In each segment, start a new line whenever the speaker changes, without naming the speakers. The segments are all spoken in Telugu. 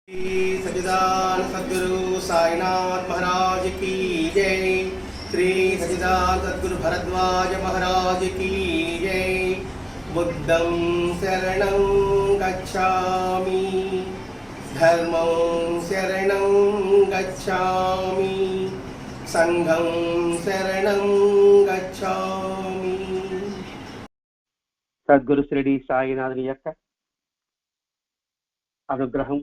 श्री सच्चिदानंद सद्गुरु साईनाथ महाराज की जय। श्री सच्चिदानंद सद्गुरु भरद्वाज महाराज की जय। बुद्धं शरणं गच्छामि, धर्मं शरणं गच्छामि, संघं शरणं गच्छामि। సద్గురు శ్రీ సాయినాథుని యొక్క అనుగ్రహం,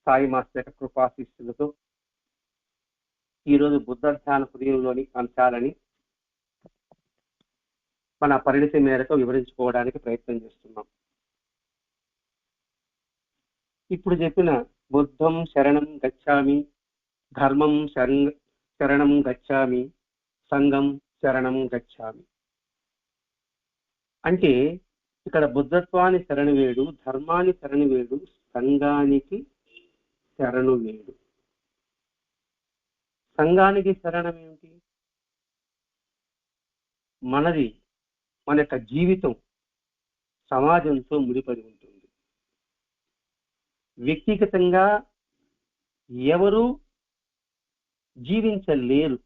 సాయి మాస్టర్ యొక్క కృపాశిస్తులతో ఈరోజు బుద్ధ ధ్యాన హృదయంలోని అంశాలని మన పరిణతి మేరకు వివరించుకోవడానికి ప్రయత్నం చేస్తున్నాం. ఇప్పుడు చెప్పిన బుద్ధం శరణం గచ్చామి, ధర్మం శరణం గచ్చామి, సంఘం శరణం గచ్చామి అంటే ఇక్కడ బుద్ధత్వాన్ని శరణు వేడు, ధర్మాన్ని శరణు వేడు, సంఘానికి శరణు వేడు. సంఘానికి శరణం ఏమిటి? మన యొక్క జీవితం సమాజంతో ముడిపడి ఉంటుంది. వ్యక్తిగతంగా ఎవరు జీవించలేరు.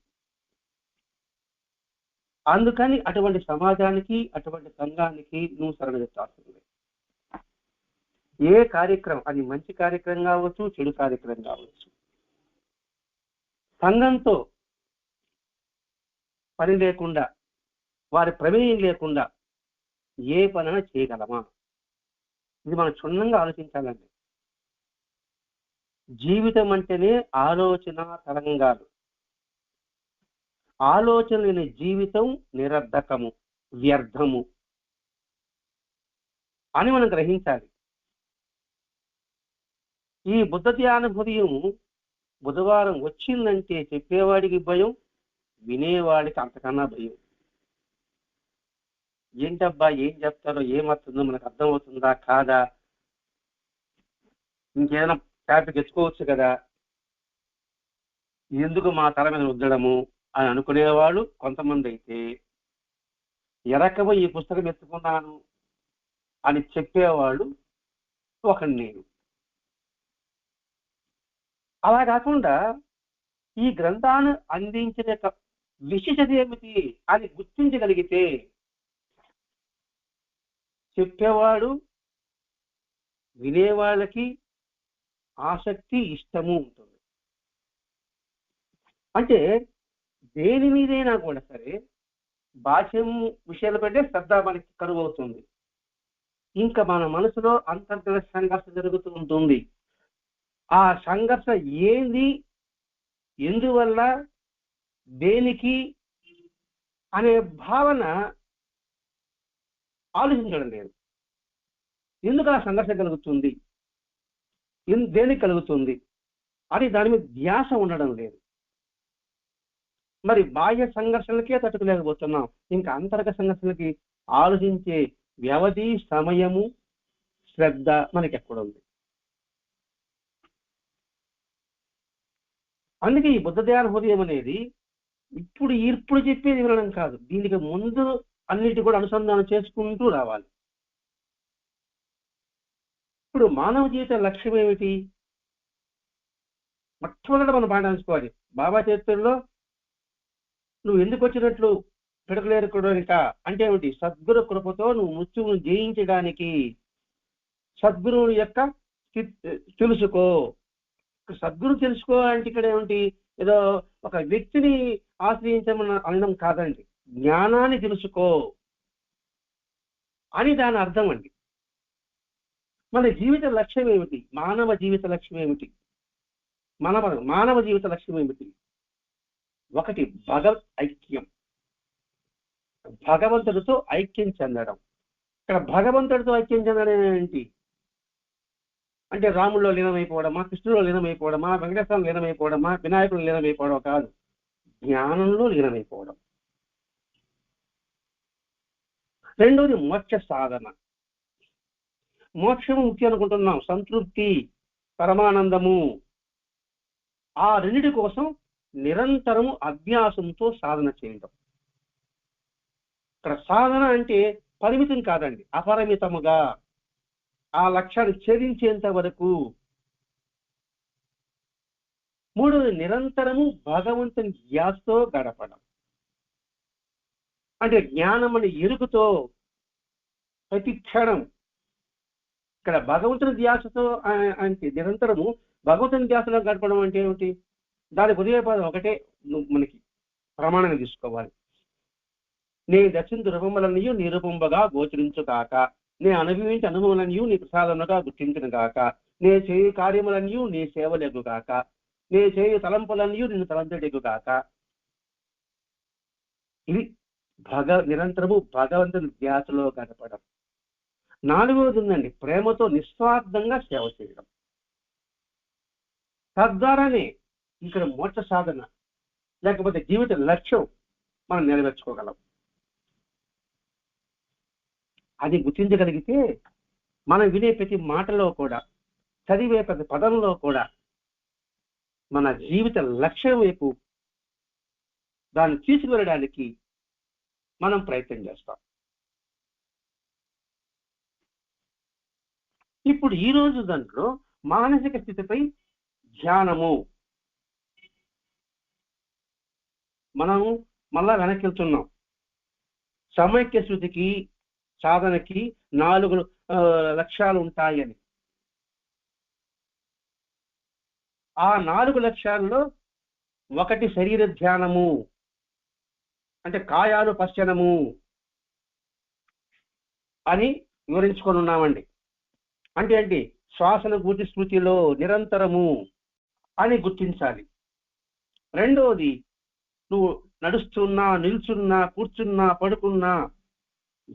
అందుకని అటువంటి సమాజానికి, అటువంటి సంఘానికి నువ్వు శరణ చెప్తాల్సింది. ఏ కార్యక్రమం, అది మంచి కార్యక్రమం కావచ్చు, చెడు కార్యక్రమం కావచ్చు, సంఘంతో పని లేకుండా, వారి ప్రమేయం లేకుండా ఏ పనైనా చేయగలమా? ఇది మనం క్షుణ్ణంగా ఆలోచించాలండి. జీవితం అంటేనే ఆలోచన తరంగాలు. ఆలోచన లేని జీవితం నిరర్ధకము, వ్యర్థము అని మనం గ్రహించాలి. ఈ బుద్ధ ధ్యాన హృదయం బుధవారం వచ్చిందంటే చెప్పేవాడికి భయం, వినేవాడికి అంతకన్నా భయం. ఏంటబ్బా, ఏం చెప్తారో, ఏమవుతుందో మనకు అర్థమవుతుందా కాదా, ఇంకేదైనా టాపిక్ ఎత్తుకోవచ్చు కదా, ఎందుకు మా తల మీద రుద్దడము అని అనుకునేవాడు కొంతమంది. అయితే ఎరకబో ఈ పుస్తకం ఎత్తుకున్నాను అని చెప్పేవాడు ఒకడు నేను. అలా కాకుండా ఈ గ్రంథాన్ని అందించిన యొక్క విశేషత ఏమిటి అని గుర్తించగలిగితే చెప్పేవాడు, వినేవాళ్ళకి ఆసక్తి, ఇష్టము ఉంటుంది. అంటే దేని మీదైనా కూడా సరే భాష్యం విషయాలు పెట్టే శ్రద్ధ మనకి కరువు అవుతుంది. ఇంకా మన మనసులో అంతర్గత సంఘర్షణ జరుగుతూ ఉంటుంది. ఆ సంఘర్షణ ఏంది, ఎందువల్ల, దేనికి అనే భావన ఆలోచించడం లేదు. ఎందుకు ఆ సంఘర్షణ కలుగుతుంది, దేనికి కలుగుతుంది అని దాని మీద ధ్యాస ఉండడం లేదు. మరి బాహ్య సంఘర్షణలకే తట్టుకోలేకపోతున్నాం, ఇంకా అంతర్గత సంఘర్షణలకి ఆలోచించే వ్యవధి, సమయము, శ్రద్ధ మనకి ఎక్కడుంది? అందుకే ఈ బుద్ధ ధ్యాన హృదయం అనేది ఇప్పుడు చెప్పేది వినడం కాదు, దీనికి ముందు అన్నిటి కూడా అనుసంధానం చేసుకుంటూ రావాలి. ఇప్పుడు మానవ జీవిత లక్ష్యం ఏమిటి? మొట్టమొదట మనం పాటించుకోవాలి. బాబా చరిత్రలో నువ్వు ఎందుకు వచ్చినట్లు పిడకలేరుకోవడానిక అంటే ఏమిటి? సద్గురు కృపతో నువ్వు మృత్యువును జయించడానికి. సద్గురువు యొక్క తెలుసుకో. సద్గురు తెలుసుకోవాలంటే ఇక్కడ ఏమిటి? ఏదో ఒక వ్యక్తిని ఆశ్రయించమని అనడం కాదండి, జ్ఞానాన్ని తెలుసుకో అని దాని అర్థం అండి. మన జీవిత లక్ష్యం ఏమిటి? మానవ జీవిత లక్ష్యం ఏమిటి? మానవ జీవిత లక్ష్యం ఏమిటి? ఒకటి భగవత్ ఐక్యం, భగవంతుడితో ఐక్యం చెందడం. ఇక్కడ భగవంతుడితో ఐక్యం చెందడం ఏంటి అంటే రాముల్లో లీనమైపోవడమా, కృష్ణులో లీనమైపోవడమా, వెంకటేశ్వరంలో లీనమైపోవడమా, వినాయకుడు లీనమైపోవడం కాదు, జ్ఞానంలో లీనమైపోవడం. రెండోది మోక్ష సాధన. మోక్షము ముఖ్యం అనుకుంటున్నాం, సంతృప్తి, పరమానందము. ఆ రెండిటి కోసం నిరంతరము అభ్యాసంతో సాధన చేయడం. ఇక్కడ సాధన అంటే పరిమితం కాదండి, అపరిమితముగా ఆ లక్ష్యాన్ని ఛేదించేంత వరకు మూడవది నిరంతరము భగవంతుని ధ్యాసతో గడపడం. అంటే జ్ఞానం అనే ఎరుకుతో ప్రతి క్షణం ఇక్కడ భగవంతుని ధ్యాసతో అంటే నిరంతరము భగవంతుని ధ్యాసలో గడపడం అంటే ఏమిటి? దాని ఉదయపదం ఒకటే మనకి ప్రమాణంగా తీసుకోవాలి. నే దర్శించు రూపములన్నయు నీ రూపంబగా గోచరించు కాక, నే అనుభవించి అనుభవములన్నయు నీ ప్రసాదముగా గుర్తించును కాక, నే చేయు కార్యములన్నయు నీ సేవలెగు కాక, నే చేయు తలంపులన్నయు నిన్ను తలంతడెగు కాక. ఇది నిరంతరము భగవంతుని ధ్యాసలో గడపడం. నాలుగవది ఉందండి, ప్రేమతో నిస్వార్థంగా సేవ చేయడం. తద్వారానే ఇక్కడ మోక్ష సాధన లేకపోతే జీవిత లక్ష్యం మనం నెరవేర్చుకోగలం. అది గుర్తించగలిగితే మనం వినే ప్రతి మాటలో కూడా, చదివే ప్రతి పదంలో కూడా మన జీవిత లక్ష్యం వైపు దాన్ని తీసుకువెళ్ళడానికి మనం ప్రయత్నం చేస్తాం. ఇప్పుడు ఈ రోజు దాంట్లో మానసిక స్థితిపై ధ్యానము మనం మళ్ళా వెనక్కి వెళ్తున్నాం. సమైక్య శృతికి సాధనకి 4 లక్ష్యాలు ఉంటాయని. ఆ 4 లక్ష్యాల్లో ఒకటి శరీర ధ్యానము, అంటే కాయాలు పశ్చనము అని వివరించుకొని ఉన్నామండి. అంటే ఏంటి? శ్వాసను గూర్చి స్మృతిలో నిరంతరము అని గుర్తించాలి. రెండవది, నువ్వు నడుస్తున్నా, నిల్చున్నా, కూర్చున్నా, పడుకున్నా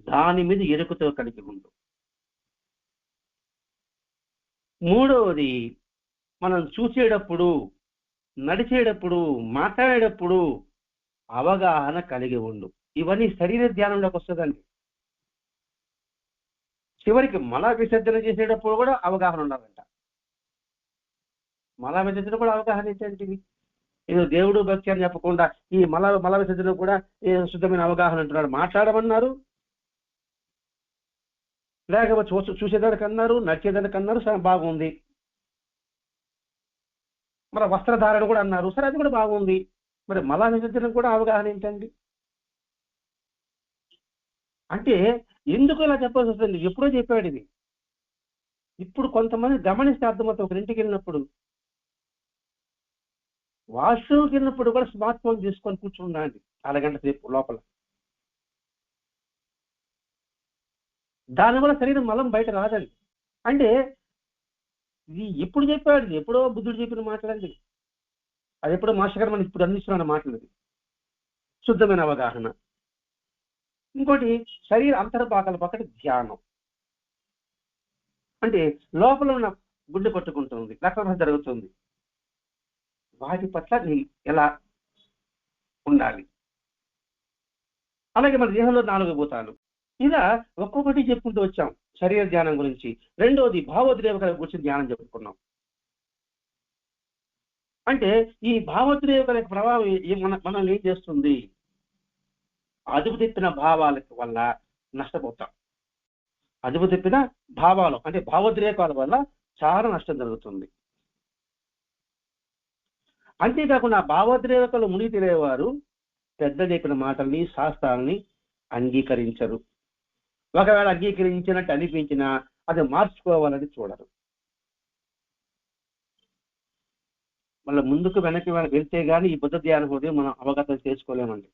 దాని మీద ఎరుకతో కలిగి ఉండు. మూడవది, మనం చూసేటప్పుడు, నడిచేటప్పుడు, మాట్లాడేటప్పుడు అవగాహన కలిగి ఉండు. ఇవన్నీ శరీర ధ్యానంలోకి వస్తుందండి. చివరికి మల విసర్జన చేసేటప్పుడు కూడా అవగాహన ఉండాలంట. మల విసర్జన కూడా అవగాహన ఏంటంటే ఏదో దేవుడు భక్తి అని చెప్పకుండా ఈ మల విసర్జన కూడా శుద్ధమైన అవగాహన అంటున్నాడు. మాట్లాడమన్నారు, లేకపోతే చూసేదానికి అన్నారు, నడిచేదానికి అన్నారు, సరే బాగుంది. మరి వస్త్రధారణ కూడా అన్నారు, సరే అది కూడా బాగుంది. మరి మల విసర్జన కూడా అవగాహన ఏంటండి? అంటే ఎందుకు ఇలా చెప్పాల్సి వస్తుంది? ఎప్పుడో చెప్పాడు ఇది. ఇప్పుడు కొంతమంది గమనిస్తే అర్థమవుతుంది. ఒక ఇంటికి వెళ్ళినప్పుడు, వాష్రూమ్కి వెళ్ళినప్పుడు కూడా స్మార్ట్ ఫోన్ తీసుకొని కూర్చున్నాండి అరగంట సేపు లోపల. దానివల్ల శరీరం మలం బయట రాదండి. అంటే ఇది ఎప్పుడు చెప్పాడు? ఎప్పుడో బుద్ధుడు చెప్పిన మాటలండి. అది ఎప్పుడో మాస్టర్ గారు మనం ఇప్పుడు అందిస్తున్న మాటలు. శుద్ధమైన అవగాహన. ఇంకోటి శరీర అంతర్భాగాల పక్కన ధ్యానం. అంటే లోపల ఉన్న గుండె పట్టుకుంటుంది, రక్తం జరుగుతుంది, వాటి పట్ల ఎలా ఉండాలి. అలాగే మన దేహంలో 4 భూతాలు. ఇలా ఒక్కొక్కటి చెప్పుకుంటూ వచ్చాం శరీర ధ్యానం గురించి. రెండోది భావోద్రేకల గురించి ధ్యానం చెప్పుకున్నాం. అంటే ఈ భావోద్రేకల ప్రభావం మనం ఏం చేస్తుంది? అదుపు తెప్పిన భావాల వల్ల నష్టపోతాం. అదుపు తెప్పిన భావాలు అంటే భావోద్రేకాల వల్ల చాలా నష్టం జరుగుతుంది. అంతేకాకుండా భావోద్రేకలు మునిగి తెలియవారు పెద్ద చెప్పిన మాటల్ని, శాస్త్రాలని అంగీకరించరు. ఒకవేళ అంగీకరించినట్టు అనిపించినా అది మార్చుకోవాలని చూడరు. మళ్ళీ ముందుకు వెనక్కి వెళ్తే గానీ ఈ బుద్ధ ధ్యాన హృదయం మనం అవగతం చేసుకోలేమండి.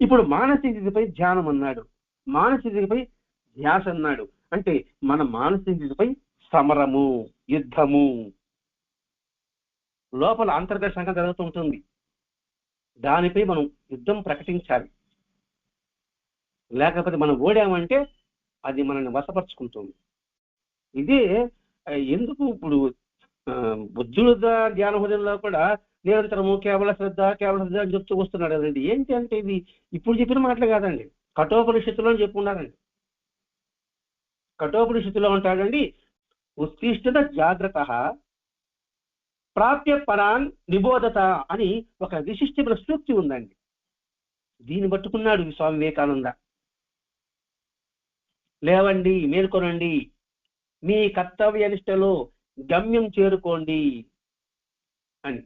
ఇప్పుడు మానసిక స్థితిపై ధ్యానం అన్నాడు, మానసిక స్థితిపై ధ్యాస అన్నాడు. అంటే మన మానసిక స్థితిపై సమరము, యుద్ధము, లోపల అంతర్గత సంఘం జరుగుతూ ఉంటుంది. దానిపై మనం యుద్ధం ప్రకటించాలి. లేకపోతే మనం ఓడామంటే అది మనల్ని వశపరుచుకుంటుంది. ఇదే ఎందుకు ఇప్పుడు బుద్ధుడు ధ్యాన హృదయంలో కూడా నిరంతరము కేవల శ్రద్ధ అని చెప్తూ వస్తున్నాడు కదండి. ఏంటి అంటే ఇది ఇప్పుడు చెప్పిన మాటలు కాదండి, కఠోపనిషత్తులో చెప్పుకున్నారండి. కఠోపనిషత్తులో ఉంటాడండి, ఉత్తిష్ఠత జాగ్రత్త ప్రాప్య పరాన్ నిబోధత అని ఒక విశిష్టమైన సూక్తి ఉందండి. దీన్ని పట్టుకున్నాడు స్వామి వివేకానంద. లేవండి, మేల్కొనండి, మీ కర్తవ్య నిష్టలో గమ్యం చేరుకోండి. అని.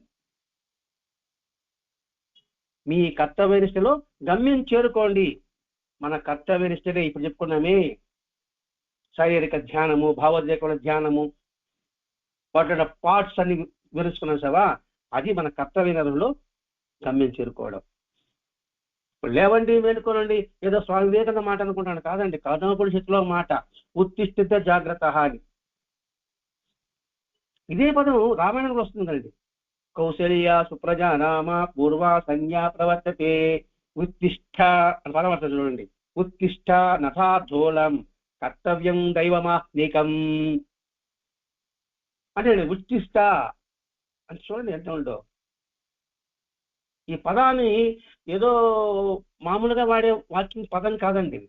మీ కర్తవ్యనిష్టలో గమ్యం చేరుకోండి. మన కర్తవ్యనిష్టలే ఇప్పుడు చెప్పుకున్నామే, శారీరక ధ్యానము, భావోద్వేగ ధ్యానము, వాటి పార్ట్స్ అన్ని వివరించుకున్నాం సావా. అది మన కర్తవ్యంలో గమ్యం చేరుకోవడం. లేవండి మేలుకోనండి ఏదో స్వామి వివేకానంద మాట అనుకుంటాను, కాదండి. కర్ణోపనిషత్తులో మాట ఉత్తిష్ఠిత జాగ్రత్త అని. ఇదే పదం రామాయణంలో వస్తుందండి. కౌశల్య సుప్రజానామ పూర్వ సంజ్ఞా ప్రవర్తతే ఉత్తిష్ట అని పదం వస్తుంది చూడండి. ఉత్తిష్ట నథాధోళం కర్తవ్యం దైవమాత్మికం అంటే ఉత్తిష్ట అని చూడండి ఎంత ఉందో. ఈ పదాన్ని ఏదో మామూలుగా వాడే వాక్యం పదం కాదండి.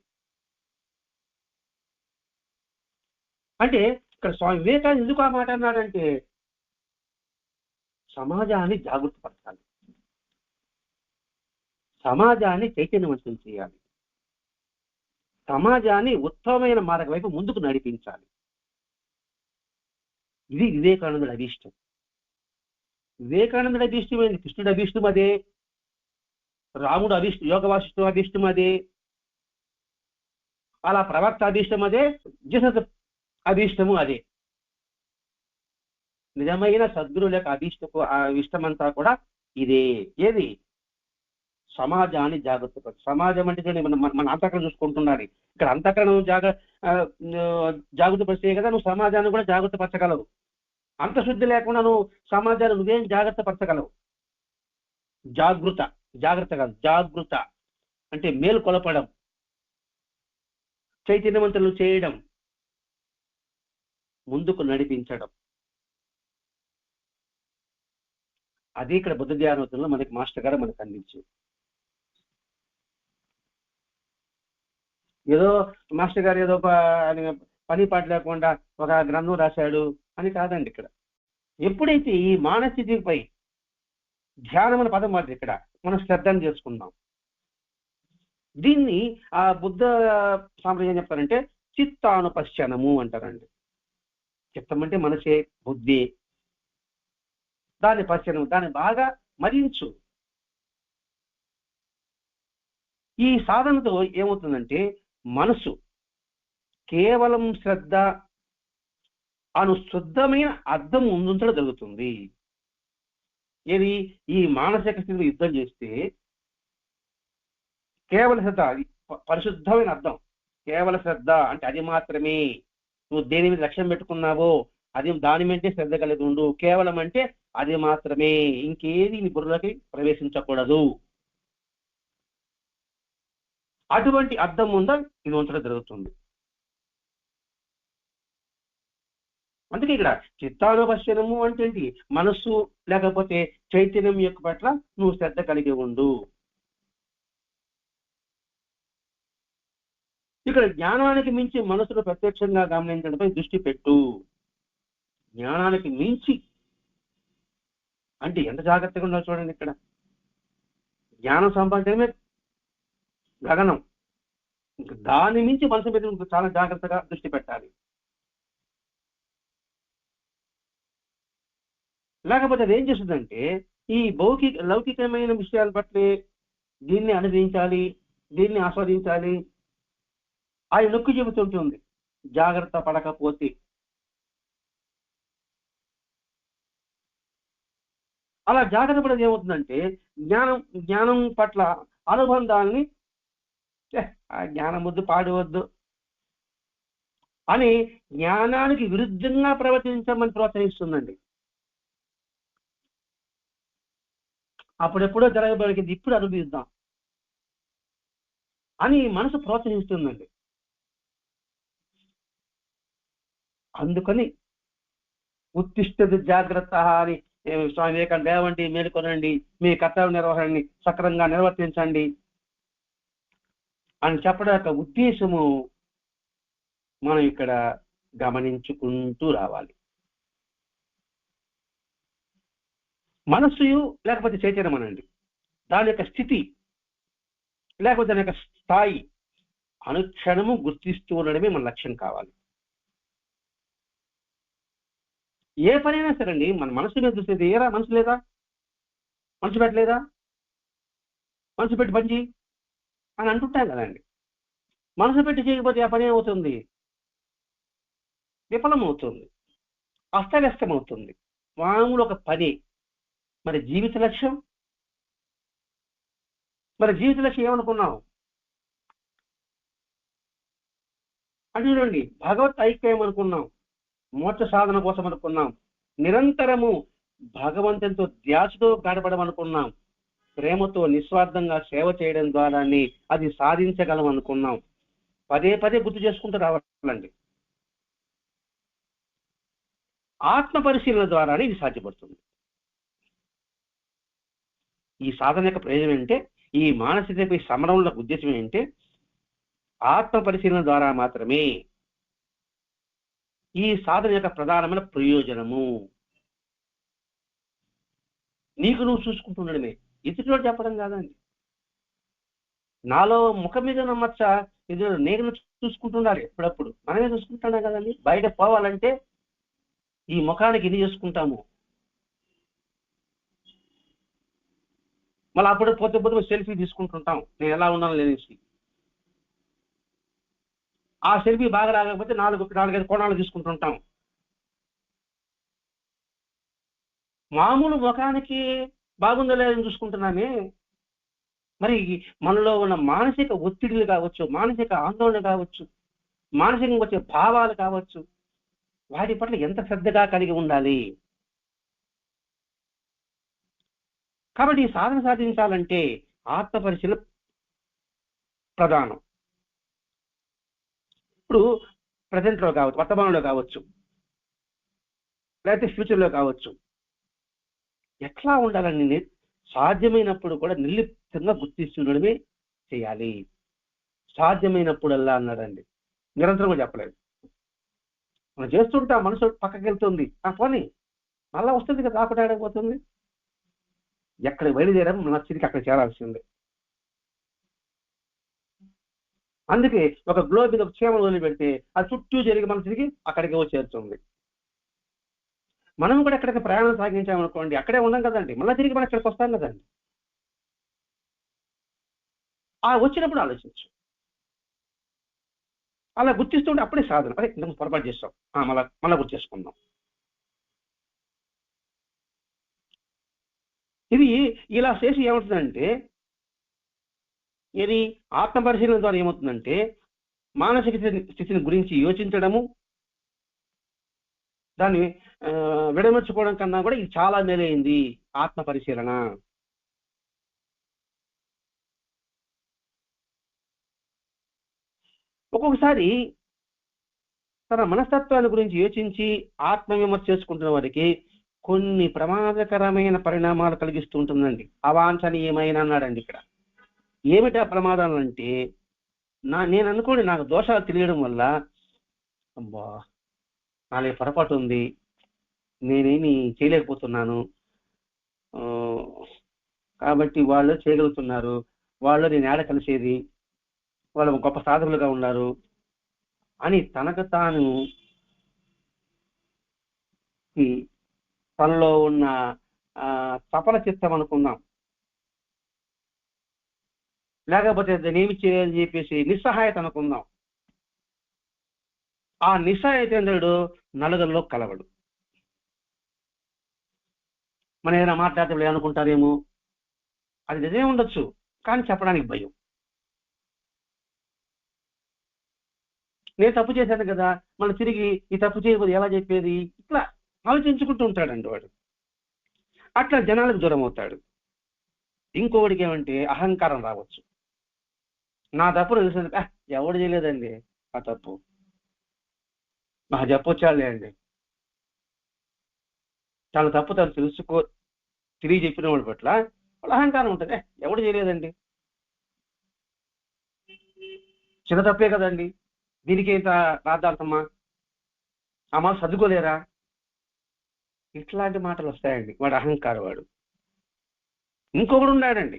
అంటే ఇక్కడ స్వామి వివేకానంద ఎందుకు ఆ మాట అన్నాడంటే, సమాజాన్ని జాగృతపరచాలి, సమాజాన్ని చైతన్యవంతం చేయాలి, సమాజాన్ని ఉత్తమమైన మార్గం వైపు ముందుకు నడిపించాలి. ఇది వివేకానందుడి అభీష్టం. వివేకానందుడి అభీష్టమైంది, కృష్ణుడి అభీష్టం అదే, రాముడు అభీష్టం, యోగ వాసిష్ఠుడు అభీష్టం అదే, అలా ప్రవక్త అభీష్టం అదే, జీసస్ అభీష్టము అదే. నిజమైన సద్గురువుల యొక్క ఇష్టమంతా కూడా ఇదే. ఏది? సమాజాన్ని జాగ్రత్త. సమాజం అంటే మన అంతఃకరణ చూసుకుంటున్నది. ఇక్కడ అంతఃకరణం జాగ్రత్త పరిస్తే కదా నువ్వు సమాజాన్ని కూడా జాగ్రత్త పరచగలవు. అంతశుద్ధి లేకుండా నువ్వు సమాజాన్ని నువ్వేం జాగ్రత్త పరచగలవు? జాగ్రత్త కాదు, జాగృత అంటే మేలు కొలపడం, చైతన్యవంతులు చేయడం, ముందుకు నడిపించడం. అది ఇక్కడ బుద్ధ ధ్యానోత్సవంలో మనకి మాస్టర్ గారు మనకు అందించారు. ఏదో మాస్టర్ గారు ఏదో పని పాట లేకుండా ఒక గ్రంథం రాశాడు అని కాదండి. ఇక్కడ ఎప్పుడైతే ఈ మానసికపై ధ్యానం అనే పదం వాడి ఇక్కడ మనం శ్రద్ధను చేసుకుందాం. దీన్ని ఆ బుద్ధ సాంప్రదాయం చెప్తారంటే చిత్తానుపశ్చనము అంటారండి. చిత్తం అంటే మనసే, బుద్ధి. దాని పశ్చనం, దాన్ని బాగా మరించు. ఈ సాధనతో ఏమవుతుందంటే మనసు కేవలం శ్రద్ధ అను శుద్ధమైన అర్థం ముందుంచడం జరుగుతుంది. ఏది? ఈ మానసిక స్థితిలో యుద్ధం చేస్తే కేవల శ్రద్ధ, అది పరిశుద్ధమైన అర్థం. కేవల శ్రద్ధ అంటే అది మాత్రమే. నువ్వు దేని మీద లక్ష్యం పెట్టుకున్నావో అది దాని మీదే శ్రద్ధ కలిగి ఉండు. కేవలం అంటే అది మాత్రమే, ఇంకేది నీ బుర్రకి ప్రవేశించకూడదు. అటువంటి అర్థం ముందు ఇది ఉంచడం జరుగుతుంది. అందుకే ఇక్కడ చిత్తానుపశ్చనము అంటే ఏంటి? మనస్సు లేకపోతే చైతన్యం యొక్క పట్ల నువ్వు శ్రద్ధ కలిగి ఉండు. ఇక్కడ జ్ఞానానికి మించి మనసును ప్రత్యక్షంగా గమనించడంపై దృష్టి పెట్టు. జ్ఞానానికి మించి అంటే ఎంత జాగ్రత్తగా ఉండాలో చూడండి. ఇక్కడ జ్ఞానం సంపాదించడమే గగనం, దాని మించి మనసు మీద చాలా జాగ్రత్తగా దృష్టి పెట్టాలి. లేకపోతే అది ఏం చేస్తుందంటే ఈ లౌకికమైన విషయాల పట్లే దీన్ని అనుభవించాలి, దీన్ని ఆస్వాదించాలి ఆయన నొక్కి చెబుతుంటుంది. జాగ్రత్త పడకపోతే అలా జాగ్రత్త పడేది ఏమవుతుందంటే జ్ఞానం పట్ల అనుబంధాన్ని ఆ జ్ఞానం వద్దు, పాడవద్దు అని జ్ఞానానికి విరుద్ధంగా ప్రవర్తించమని ప్రోత్సహిస్తుందండి. అప్పుడెప్పుడో జరగబడికి ఇప్పుడు అనుభవిద్దాం అని మనసు ప్రోత్సహిస్తుందండి. అందుకని ఉత్తిష్ఠిత జాగ్రత్త అని స్వామి వివేకానంద లేవండి, మేలుకొనండి, మీ కర్తవ్య నిర్వహణని సక్రమంగా నిర్వర్తించండి అని చెప్పడం యొక్క ఉద్దేశము మనం ఇక్కడ గమనించుకుంటూ రావాలి. మనస్సు లేకపోతే చైతన్యం అనండి, దాని యొక్క స్థితి లేకపోతే దాని యొక్క స్థాయి అనుక్షణము గుర్తిస్తూ ఉండడమే మన లక్ష్యం కావాలి. ఏ పనైనా సరే అండి, మన మనసు మీద చూసేది ఏరా, మనసు లేదా, మనసు పెట్టలేదా, మనసు పెట్టి పని చేయి అని అంటుంటాం కదండి. మనసు పెట్టి చేయకపోతే ఆ పని ఏమవుతుంది? విఫలమవుతుంది, అస్తవ్యస్తమవుతుంది. మామూలు ఒక పని. మరి జీవిత లక్ష్యం, ఏమనుకున్నాం అంటే చూడండి, భగవత్ ఐక్యం అనుకున్నాం, మోక్ష సాధన కోసం అనుకున్నాం, నిరంతరము భగవంతునితో ధ్యాసతో గడపడమనుకున్నాం, ప్రేమతో నిస్వార్థంగా సేవ చేయడం ద్వారానే అది సాధించగలం అనుకున్నాం. పదే పదే గుర్తు చేసుకుంటూ రావాలండి. ఆత్మ పరిశీలన ద్వారానే ఇది సాధ్యపడుతుంది. ఈ సాధన యొక్క ప్రయోజనం ఏంటంటే, ఈ మానసికపై సమరంలో ఉద్దేశం ఏంటంటే, ఆత్మ పరిశీలన ద్వారా మాత్రమే ఈ సాధన యొక్క ప్రధానమైన ప్రయోజనము. నీకు నువ్వు చూసుకుంటుండడమే, ఇతరులో చెప్పడం కాదండి. నాలో ముఖం మీద నమ్మచ్చ, ఇది నేను చూసుకుంటున్నారు ఎప్పుడప్పుడు, మనమే చూసుకుంటున్నాం కదండి. బయట పోవాలంటే ఈ ముఖానికి ఇది చేసుకుంటాము, మళ్ళీ అప్పుడు పోతే పోతే సెల్ఫీ తీసుకుంటుంటాం, నేను ఎలా ఉన్నాను లేనేసి. ఆ సెల్ఫీ బాగా రాకపోతే నాలుగైదు కోణాలు తీసుకుంటుంటాం. మామూలు ముఖానికి బాగుందో లేదని చూసుకుంటున్నామే. మరి మనలో ఉన్న మానసిక ఒత్తిడిలు కావచ్చు, మానసిక ఆందోళన కావచ్చు, మానసికంగా వచ్చే భావాలు కావచ్చు, వాటి పట్ల ఎంత శ్రద్ధగా కలిగి ఉండాలి. కాబట్టి ఈ సాధన సాధించాలంటే ఆత్మ పరిశీలన ప్రధానం. ఇప్పుడు ప్రజెంట్లో కావచ్చు, వర్తమానంలో కావచ్చు, లేకపోతే ఫ్యూచర్లో కావచ్చు, ఎట్లా ఉండాలని సాధ్యమైనప్పుడు కూడా నిర్లిప్తంగా గుర్తిస్తుండడమే చేయాలి. సాధ్యమైనప్పుడల్లా అన్నాడండి, నిరంతరంగా చెప్పలేదు. మనం చేస్తుంటా, మనసు పక్కకి వెళ్తుంది, ఆ పోనీ మళ్ళా వస్తుంది కదా, రాకుండా ఆడకపోతుంది. ఎక్కడికి బయలుదేరాం మన స్థితికి అక్కడ చేరాల్సిందే. అందుకే ఒక గ్లోబ్ మీద ఒక చీమలు వదిలిపెడితే అది చుట్టూ జరిగి మన తిరిగి అక్కడికి చేరుతుంది. మనం కూడా ఎక్కడికి ప్రయాణం సాగించామనుకోండి, అక్కడే ఉన్నాం కదండి, మళ్ళీ తిరిగి మనం ఇక్కడికి వస్తాం కదండి. ఆ వచ్చినప్పుడు ఆలోచించు, అలా గుర్తిస్తుంటే అప్పుడే సాధన. అదే ఇంతకు పొరపాటు చేస్తాం, మళ్ళా గుర్తు చేసుకుందాం. ఇది ఇలా చేసి ఏమవుతుందంటే, ఇది ఆత్మ పరిశీలన ద్వారా ఏమవుతుందంటే, మానసిక స్థితిని గురించి యోచించడము, దాన్ని విడమర్చుకోవడం కన్నా కూడా ఇది చాలా మేలైంది ఆత్మ పరిశీలన. ఒక్కొక్కసారి తన మనస్తత్వాన్ని గురించి యోచించి ఆత్మవిమర్శ చేసుకుంటున్న వారికి కొన్ని ప్రమాదకరమైన పరిణామాలు కలిగిస్తూ ఉంటుందండి. అవాంఛనీయమైన అన్నాడండి ఇక్కడ. ఏమిటా ప్రమాదాలు అంటే, నేను అనుకోండి, నాకు దోషాలు తెలియడం వల్ల, అబ్బా నాలో పొరపాటు ఉంది, నేనేమి చేయలేకపోతున్నాను, కాబట్టి వాళ్ళు చేయగలుగుతున్నారు, వాళ్ళు నేను ఏడ కలిసేది, వాళ్ళు గొప్ప సాధకులుగా ఉన్నారు అని తనకు తాను తనలో ఉన్న చపల చిత్తం అనుకున్నాం, లేకపోతే నేనేమి చేయాలని చెప్పేసి నిస్సహాయత అనుకుందాం. ఆ నిస్సహాయత ఏంటో నలుగురిలో కలవడు. మనం ఏదైనా మాట్లాడితే అనుకుంటారేమో, అది నిజమే ఉండొచ్చు, కానీ చెప్పడానికి భయం. నేను తప్పు చేశాను కదా, మళ్ళీ తిరిగి ఈ తప్పు చేయకపోతే ఎలా చెప్పేది, ఇట్లా ఆలోచించుకుంటూ ఉంటాడండి వాడు. అట్లా జనాలకు దూరం అవుతాడు. ఇంకొకటికి ఏమంటే అహంకారం రావచ్చు. నా తప్పు తెలిసింది, ఎవడు చేయలేదండి ఆ తప్పు, నాకు చెప్పొచ్చాలే అండి. తన తప్పు తను తిరిగి చెప్పిన వాడి పట్ల వాళ్ళ అహంకారం ఉంటుంది, ఎవడు చేయలేదండి, చిన్న తప్పే కదండి, దీనికి ఇంత రాద్దార్థమ్మా, ఆ మాట సర్దుకోలేరా, ఇట్లాంటి మాటలు వస్తాయండి. వాడు అహంకారం వాడు. ఇంకొకడు ఉన్నాడండి,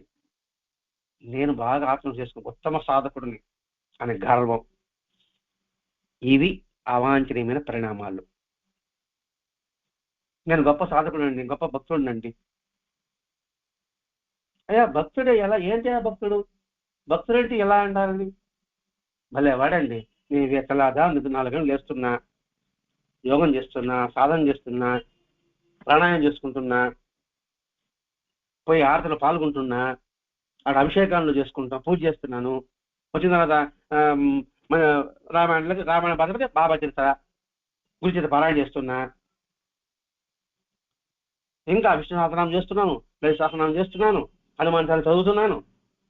నేను బాగా ఆత్మ చేసుకుని ఉత్తమ సాధకుడిని అనే గర్వం. ఇవి అవాంఛనీయమైన పరిణామాలు. నేను గొప్ప సాధకుడండి, గొప్ప భక్తుడినండి. అయ్యా భక్తుడే ఎలా, ఏంటి ఆ భక్తుడు? భక్తుడేంటి ఎలా అంటారండి? భలే వాడండి. నేను ఎక్కలాదా 4 గంటలు లేస్తున్నా, యోగం చేస్తున్నా, సాధన చేస్తున్నా, ప్రాణాయామం చేసుకుంటున్నా, పోయి ఆరతలో పాల్గొంటున్నా, ఆడ అభిషేకాలను చేసుకుంటాం, పూజ చేస్తున్నాను. వచ్చిన తర్వాత మన రామాయణ భద్రత బాబా చరిత్ర గురి చేత పారాయణ చేస్తున్నా, ఇంకా విష్ణు సహస్రనామం చేస్తున్నాను, లలిత సహస్రనామం చేస్తున్నాను, హనుమాన్ చాలీసా చదువుతున్నాను,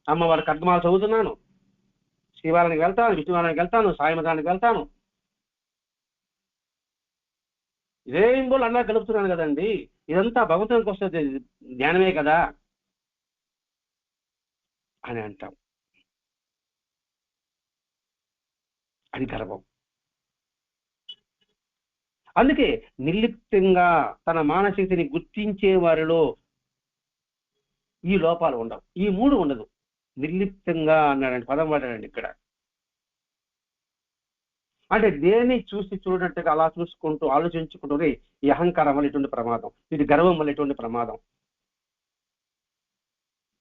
అమ్మవారి ఖడ్గమాల చదువుతున్నాను, శివాలయానికి వెళ్తాను, విష్ణువాలయానికి వెళ్తాను, సాయి మతానికి వెళ్తాను. ఇదేంబోలు అన్నా గడుపుతున్నాను కదండి. ఇదంతా భగవంతునికి వస్తే జ్ఞానమే కదా అని అంటాం. అది గర్వం. అందుకే నిర్లిప్తంగా తన మానసికతని గుర్తించే వారిలో ఈ లోపాలు ఉండవు, ఈ 3 ఉండదు. నిర్లిప్తంగా అన్నాడండి, పదం వాడాడండి ఇక్కడ. అంటే దేన్ని చూసి చూడనట్టుగా అలా చూసుకుంటూ ఆలోచించుకుంటూనే ఈ అహంకారం వల్ల ఎటువంటి ప్రమాదం, ఇది గర్వం వల్ల ఎటువంటి ప్రమాదం,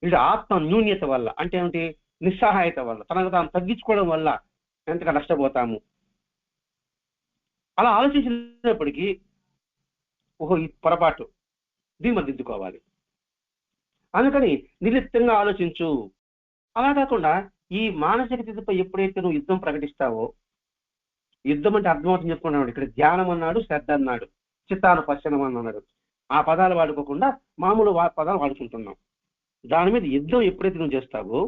ఇది ఆత్మ న్యూన్యత వల్ల, అంటే ఏమిటి, నిస్సహాయత వల్ల, తనకు తాను తగ్గించుకోవడం వల్ల ఎంతగా నష్టపోతాము. అలా ఆలోచించినప్పటికీ ఓహో ఈ పొరపాటు, దీన్ని దిద్దుకోవాలి. అందుకని నిర్లిప్తంగా ఆలోచించు. అలా కాకుండా ఈ మానసిక స్థితిపై ఎప్పుడైతే నువ్వు యుద్ధం ప్రకటిస్తావో, యుద్ధం అంటే అర్థమవుతుంది చెప్పుకున్నాడు. ఇక్కడ ధ్యానం అన్నాడు, శ్రద్ధ అన్నాడు, చిత్తానుపశనం అన్నాడు. ఆ పదాలు వాడుకోకుండా మామూలు పదాలు వాడుకుంటున్నాం. దాని మీద యుద్ధం ఎప్పుడైతే నువ్వు చేస్తావో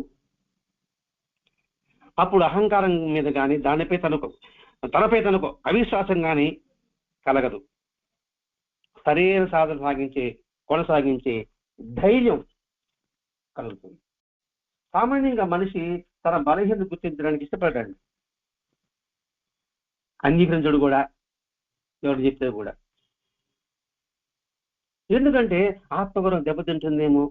అప్పుడు అహంకారం మీద కానీ తనపై తనకు అవిశ్వాసం కానీ కలగదు. సరైన సాధన కొనసాగించే ధైర్యం కలుగుతుంది. సామాన్యంగా మనిషి తన బలహీనత గుర్తించడానికి ఇష్టపడ్డాడు, అంగీకరించడు కూడా, ఎవరు చెప్తే కూడా. ఎందుకంటే ఆత్మగౌరవం దెబ్బతింటుందేమో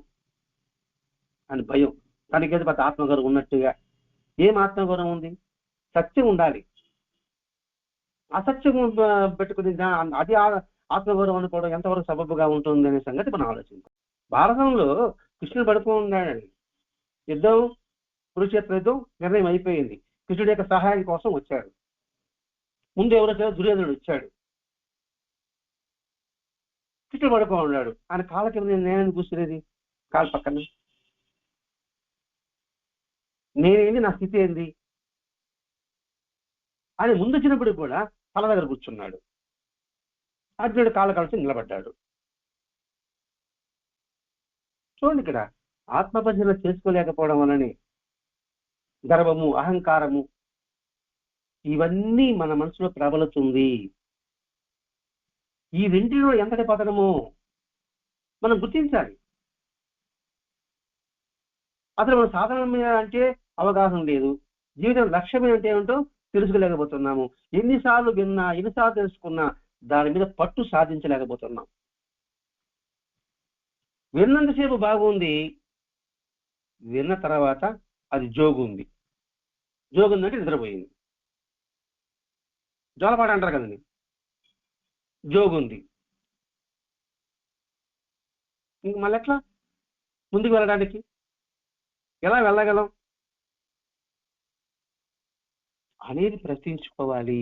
అని భయం. తనకేదో పెద్ద ఆత్మగౌరవం ఉన్నట్టుగా. ఏం ఆత్మగౌరవం ఉంది? సత్యం ఉండాలి. అసత్యం పెట్టుకుని అది ఆత్మగౌరవం అనుకోవడం ఎంతవరకు సబబుగా ఉంటుంది అనే సంగతి మనం ఆలోచించాం. భారతంలో కృష్ణుడు పడుతూ ఉన్నాడండి. యుద్ధం, కురుక్షేత్ర యుద్ధం నిర్ణయం అయిపోయింది. కృష్ణుడి యొక్క సహాయం కోసం వచ్చాడు. ముందు ఎవరో దుర్యోధనుడు వచ్చాడు. కృష్ణుడు పడుకో ఉన్నాడు. ఆయన కాళ్ళ కింద నేనేందుకు కూర్చునేది, కాళ్ళ పక్కన నేనేంది, నా స్థితి ఏంది అని ముందు వచ్చినప్పుడు కూడా తల దగ్గర కూర్చున్నాడు. అర్జునుడు కాళ్ళ కలిసి నిలబడ్డాడు. చూడండి, ఇక్కడ ఆత్మపరిశీలన చేసుకోలేకపోవడం వలనే గర్వము, అహంకారము ఇవన్నీ మన మనసులో ప్రబలుతుంది. ఈ రెంటిలో ఎంతటి పతనమో మనం గుర్తించాలి. అసలు మన సాధన మీద అంటే అవగాహన లేదు, జీవితం లక్ష్యం అంటే ఏమిటో తెలుసుకోలేకపోతున్నాము. ఎన్నిసార్లు విన్నా, ఎన్నిసార్లు తెలుసుకున్నా దాని మీద పట్టు సాధించలేకపోతున్నాం. విన్నంతసేపు బాగుంది, విన్న తర్వాత అది జోగుంది. జోగుందంటే నిద్రపోయింది. జోలపాట అంటారు కదండి, జోగుంది. ఇంక మళ్ళీ ఎట్లా ముందుకు వెళ్ళడానికి, ఎలా వెళ్ళగలం అనేది ప్రశ్నించుకోవాలి.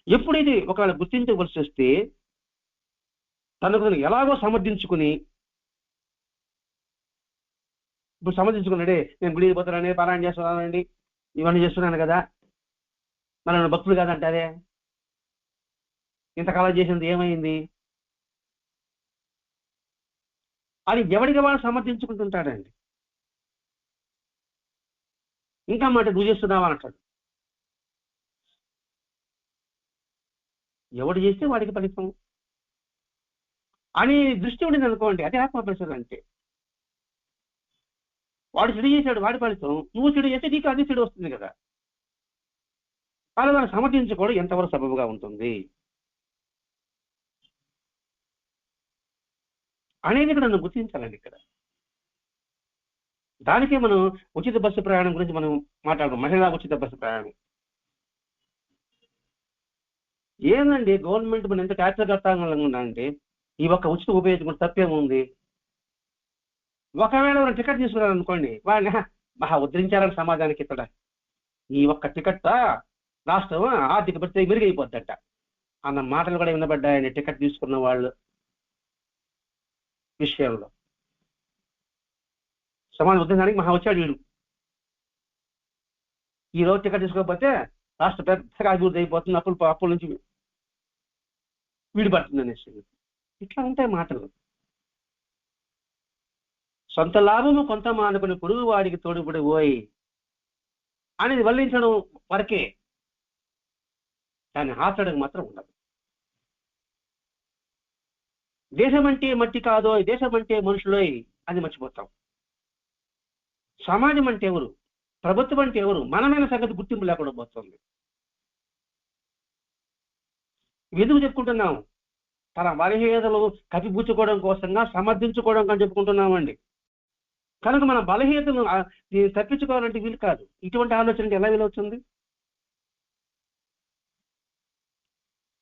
ఎప్పుడైతే ఒకవేళ గుర్తించవలసి వస్తే తనకు ఎలాగో సమర్థించుకుని, ఇప్పుడు సమర్థించుకున్నాడే, నేను గుడికి పోతానండి, పారాయణ చేస్తున్నానండి, ఇవన్నీ చేస్తున్నాను కదా, మన భక్తులు కాదంటారే, ఇంతకాలం చేసింది ఏమైంది అని ఎవడికి వాడు సమర్థించుకుంటుంటాడండి. ఇంకా మాట నువ్వు చేస్తున్నావా అంటాడు. ఎవడు చేస్తే వాడికి ఫలితం అని దృష్టి ఉండింది అనుకోండి, అదే ఆత్మపరిశీలన అంటే. వాడు చెడు చేశాడు, వాడి ఫలితం. నువ్వు చెడు చేస్తే నీకు అదే చెడు వస్తుంది కదా. అలా దాన్ని సమర్థించుకోవడం ఎంతవరకు సబబుగా ఉంటుంది అనేది ఇక్కడ నన్ను గుర్తించాలండి. ఇక్కడ దానికే మనం ఉచిత బస్సు ప్రయాణం గురించి మనం మాట్లాడదాం. మహిళా ఉచిత బస్సు ప్రయాణం ఏందండి గవర్నమెంట్ మనం ఎంత ట్యాక్స్ కట్టాలనుకున్నా అంటే ఈ ఒక్క ఉచిత ఉపయోగించుకుంటే తప్పేముంది? ఒకవేళ మనం టికెట్ తీసుకున్నాను అనుకోండి, వాడిని మహా ఉద్ధరించాలని సమాజానికి ఇక్కడ ఈ ఒక్క టికెట్ రాష్ట్రం ఆర్థిక పరిస్థితి మెరుగైపోద్దట అన్న మాటలు కూడా వినబడ్డాయని టికెట్ తీసుకున్న వాళ్ళు విషయంలో. సమాజం ఉద్ధరించడానికి మహా వచ్చాడు వీడు. ఈ రోజు టికెట్ తీసుకోకపోతే రాష్ట్ర పెద్దగా అభివృద్ధి అయిపోతుంది, అప్పుల నుంచి వీడిపడుతుంది అనేసి. ఇట్లా ఉంటాయి మాటలు. సొంత లాభము కొంత మానుకుని పొరుగు వాడికి తోడుపడి పోయి అనేది వల్లించడం వరకే, కానీ ఆచరణకు మాత్రం ఉండదు. దేశం అంటే మట్టి కాదో, దేశం అంటే మనుషులోయ్ అని మర్చిపోతాం. సమాజం అంటే ఎవరు, ప్రభుత్వం అంటే ఎవరు, మనమైన సంగతి గుర్తింపు లేకుండా పోతుంది. ఎందుకు చెప్పుకుంటున్నాం? తన బలహీనతలు కప్పిపుచ్చుకోవడం కోసంగా, సమర్థించుకోవడం కానీ చెప్పుకుంటున్నామండి. కనుక మన బలహీనతను తప్పించుకోవాలంటే వీలు కాదు. ఇటువంటి ఆలోచన ఎలా వీలవుతుంది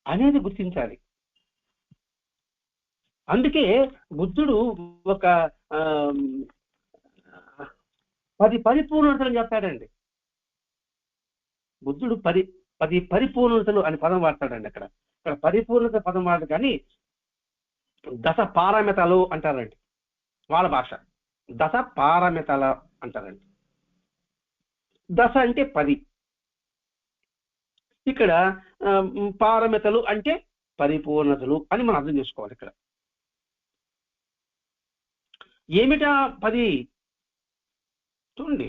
అనేది గుర్తించాలి. అందుకే బుద్ధుడు ఒక 10 పరిపూర్ణతలు చెప్తాడండి. బుద్ధుడు 10 పరిపూర్ణతలు అని పదం వాడతాడండి. ఇక్కడ పరిపూర్ణత పదం వాడదు, కానీ దశ పారమితలు అంటారండి వాళ్ళ భాష. దశ పారమితల అంటారండి. దశ అంటే 10, ఇక్కడ పారమితలు అంటే పరిపూర్ణతలు అని మనం అర్థం చేసుకోవాలి. ఇక్కడ ఏమిటా 10? చూడండి,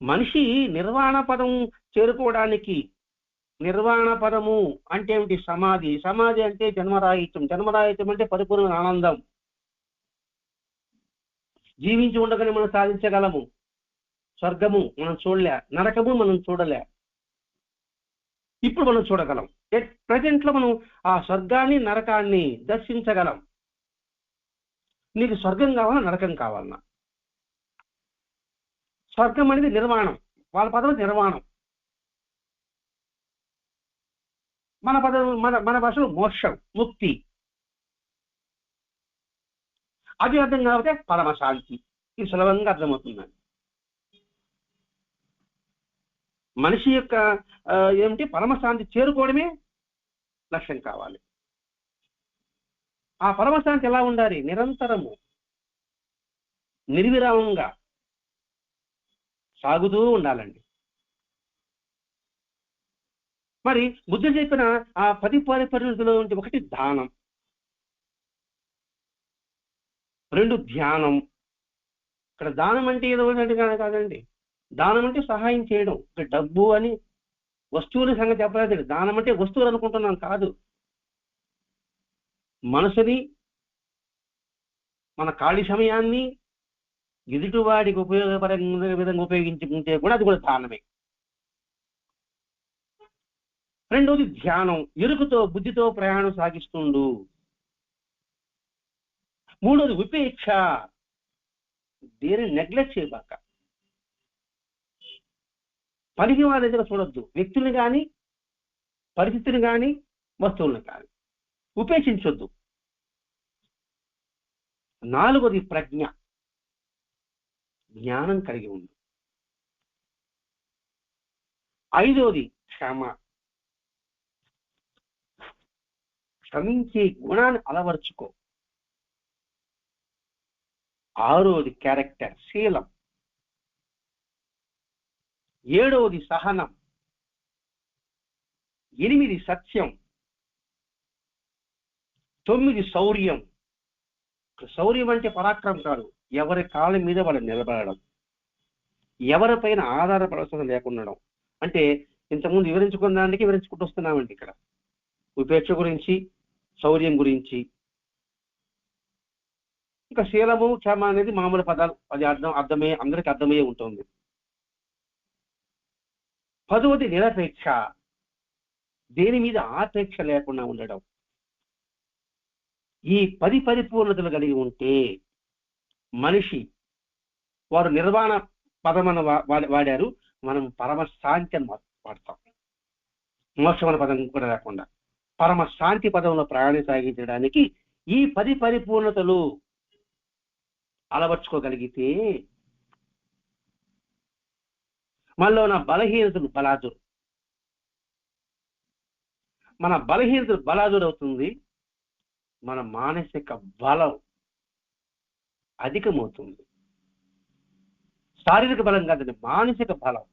మనిషి నిర్వాణ పదం చేరుకోవడానికి, నిర్వాణ పదము అంటే ఏమిటి? సమాధి. సమాధి అంటే జన్మరాహిత్యం. జన్మరాహిత్యం అంటే పరిపూర్ణ ఆనందం. జీవించి ఉండగానే మనం సాధించగలము. స్వర్గము మనం చూడలే, నరకము మనం చూడలే, ఇప్పుడు మనం చూడగలం. ప్రజెంట్ లో మనం ఆ స్వర్గాన్ని నరకాన్ని దర్శించగలం. నీకు స్వర్గం కావాలన్నా నరకం కావాలన్నా, స్వర్గం అనేది నిర్వాణం, వాళ్ళ పదం నిర్వాణం. మన పదం మన భాషలో మోక్షం, ముక్తి. అది అర్థం కాకపోతే పరమశాంతి. ఇది సులభంగా అర్థమవుతుందండి. మనిషి యొక్క ఏమిటి? పరమశాంతి చేరుకోవడమే లక్ష్యం కావాలి. ఆ పరమశాంతి ఎలా ఉండాలి? నిరంతరము నిర్విరామంగా సాగుతూ ఉండాలండి. మరి బుద్ధుడు చెప్పిన ఆ 10 పరిపూర్ణతలో ఉంటే 1 దానం, 2 ధ్యానం. ఇక్కడ దానం అంటే ఏదో కాదండి. దానం అంటే సహాయం చేయడం. ఇక్కడ డబ్బు అని వస్తువుల సంగతి చెప్పలేదు. దానం అంటే వస్తువులు అనుకుంటున్నాం కాదు. మనసుని, మన ఖాళీ సమయాన్ని ఎదుటివాడికి ఉపయోగపడే విధంగా ఉపయోగించుకుంటే కూడా అది కూడా దానమే. 2వది ధ్యానం, ఎరుకతో బుద్ధితో ప్రయాణం సాగిస్తుండు. 3వది ఉపేక్ష, దేనిని నెగ్లెక్ట్ చేయబాక. పనికి వాళ్ళ దగ్గర చూడొద్దు, వ్యక్తుల్ని కానీ, పరిస్థితిని కానీ, వస్తువులను కానీ ఉపేక్షించొద్దు. 4వది ప్రజ్ఞ, జ్ఞానం కలిగి ఉంది. 5వది క్షమ, క్షమించే గుణాన్ని అలవర్చుకో. 6వది క్యారెక్టర్, శీలం. 7వది సహనం. 8 సత్యం. 9 శౌర్యం. శౌర్యం అంటే పరాక్రమం కాదు, ఎవరి కాళ్ళ మీద వాళ్ళు నిలబడడం, ఎవరిపైన ఆధారపడాల్సిన లేకుండా. అంటే ఇంతకుముందు వివరించుకున్న దానికి వివరించుకుంటూ వస్తున్నామండి. ఇక్కడ ఉపేక్ష గురించి, శౌర్యం గురించి. ఇంకా శీలము, క్షమ అనేది మామూలు పదాలు, అది అర్థమే అందరికి అర్థమయ్యే ఉంటుంది. 10వది నిరపేక్ష, దేని మీద ఆపేక్ష లేకుండా ఉండడం. ఈ 10 పరిపూర్ణతలు కలిగి ఉంటే మనిషి, వారు నిర్వాణ పదమని వాడారు, మనం పరమశాంతి అని వాడతాం. మోక్షమైన పదం కూడా లేకుండా పరమ శాంతి పదంలో ప్రయాణం సాగించడానికి ఈ 10 పరిపూర్ణతలు అలవర్చుకోగలిగితే మనలో ఉన్న బలహీనతలు బలాదురు, మన బలహీనతలు బలాదురు అవుతుంది, మన మానసిక బలం అధికమవుతుంది. శారీరక బలం కాదండి, మానసిక బలం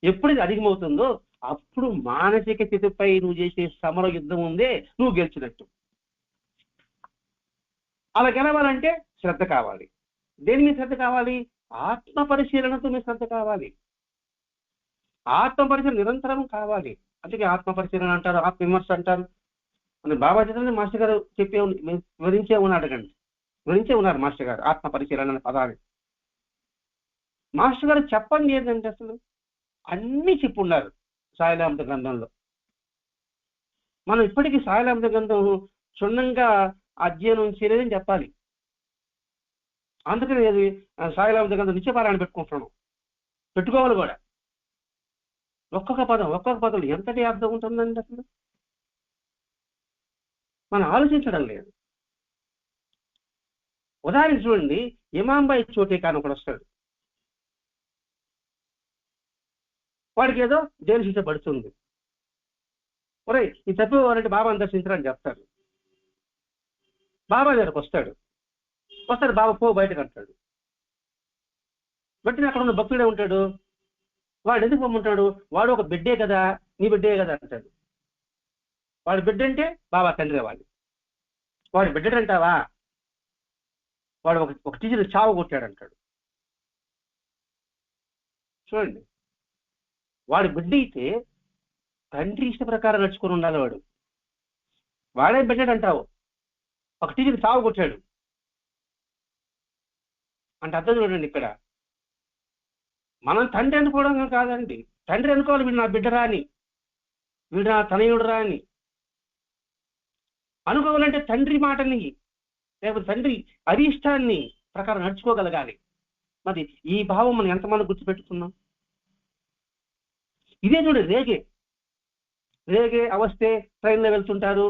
ఎప్పుడైతే అధికమవుతుందో అప్పుడు మానసిక స్థితిపై నువ్వు చేసే సమర యుద్ధం ఉందే నువ్వు గెలిచినట్టు. అలా గెలవాలంటే శ్రద్ధ కావాలి. దేని మీద శ్రద్ధ కావాలి? ఆత్మ పరిశీలనతో మీ శ్రద్ధ కావాలి. ఆత్మ పరిశీలన నిరంతరం కావాలి. అందుకే ఆత్మ పరిశీలన అంటారు, ఆత్మ విమర్శ అంటారు. అని బాబా చంద్రని మాస్టర్ గారు వివరించే ఉన్నారు మాస్టర్ గారు ఆత్మ పరిశీలన అనే పదాన్ని. మాస్టర్ గారు చెప్పండి ఏంటంటే అసలు అన్ని చెప్పున్నారు సాయిలామృత గ్రంథంలో. మనం ఇప్పటికీ సాయిలామృత గ్రంథం క్షుణ్ణంగా అధ్యయనం చేయలేదని చెప్పాలి. అందుకని అది సాయిలామృత గ్రంథం నిత్యపారాయణ పెట్టుకోవాలి కూడా. ఒక్కొక్క పదం ఎంతటి అర్థం ఉంటుందండి అసలు మనం ఆలోచించడం లేదు. ఉదాహరణ చూడండి, ఇమాంబాయి చోటే కాని ఒకడు వస్తాడు, వాడికి ఏదో జైలు శిక్ష పడుతుంది. ఒరే ఈ తప్పివారంటే బాబాని దర్శించరని చెప్తారు. బాబా దగ్గరకు వస్తాడు, బాబా పో బయటకు అంటాడు. బట్టి అక్కడ ఉన్న భక్తుడే ఉంటాడు, వాడు ఎందుకు పొమ్మంటాడు? వాడు ఒక బిడ్డే కదా, నీ బిడ్డే కదా అంటాడు. వాడి బిడ్డ అంటే బాబా తండ్రి వాడి బిడ్డంటావా? వాడు ఒక టీచర్ చావు కొట్టాడు అంటాడు. చూడండి, వాడి బిడ్డ అయితే తండ్రి ఇష్ట ప్రకారం నడుచుకొని ఉండాలి. వాడే బిడ్డంటావు, ఒక టీచర్ చావు కొట్టాడు అంటే అర్థం చూడండి. ఇక్కడ మనం తండ్రి అనుకోవడం కాదండి, తండ్రి అనుకోవాలి వీడు నా బిడ్డరా అని, వీడు నా తనయుడు రా అని అనుకోవాలంటే తండ్రి మాటని లేకపోతే తండ్రి అరిష్టాన్ని ప్రకారం నడుచుకోగలగాలి. మరి ఈ భావం మనం ఎంతమంది గుర్తుపెట్టుకున్నాం? ఇదే చూడు, రేగే అవస్థే ట్రైన్లో వెళ్తుంటారు,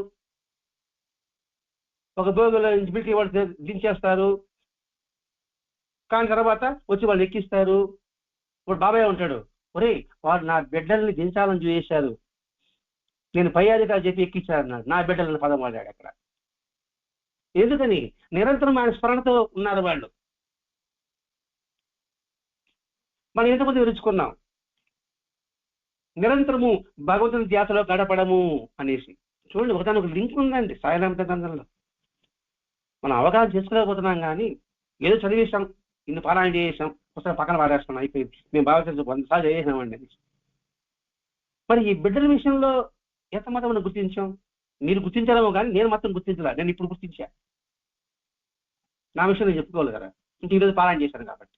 ఒక బోగిలో మిలిటరీ వాళ్ళు దించేస్తారు, కానీ తర్వాత వచ్చి వాళ్ళు ఎక్కిస్తారు. ఇప్పుడు బాబాయ్ ఉంటాడు, ఒరే వాడు నా బిడ్డల్ని దించాలని చేశారు, నేను పై అధికారులు చెప్పి ఎక్కించారన్నాడు, నా బిడ్డలని పదం వాడాడు అక్కడ. ఎందుకని? నిరంతరం ఆయన స్మరణతో ఉన్నారు వాళ్ళు. మనం ఎంతమంది విరుచుకున్నాం నిరంతరము భగవంతుని ధ్యాసలో గడపడము అనేసి. చూడండి, ఒకదానికి లింక్ ఉందండి సాయిలామృత గ్రంథంలో. మనం అవగాహన చేసుకోలేకపోతున్నాం, కానీ ఏదో చదివేశాం, ఇన్ని పారాయణ చేసాం, ఒకసారి పక్కన పారేస్తున్నాం, అయిపోయింది, మేము బాగా 100 సార్లు చేసేసామండి. మరి ఈ బిడ్డల విషయంలో ఎంత మాత్రం మనం గుర్తించాం? మీరు గుర్తించాలేమో కానీ నేను మాత్రం గుర్తించలే. నేను ఇప్పుడు గుర్తించా, నా విషయం నేను చెప్పుకోవాలి కదా, ఇంక ఈరోజు పారాయణ చేశాను కాబట్టి.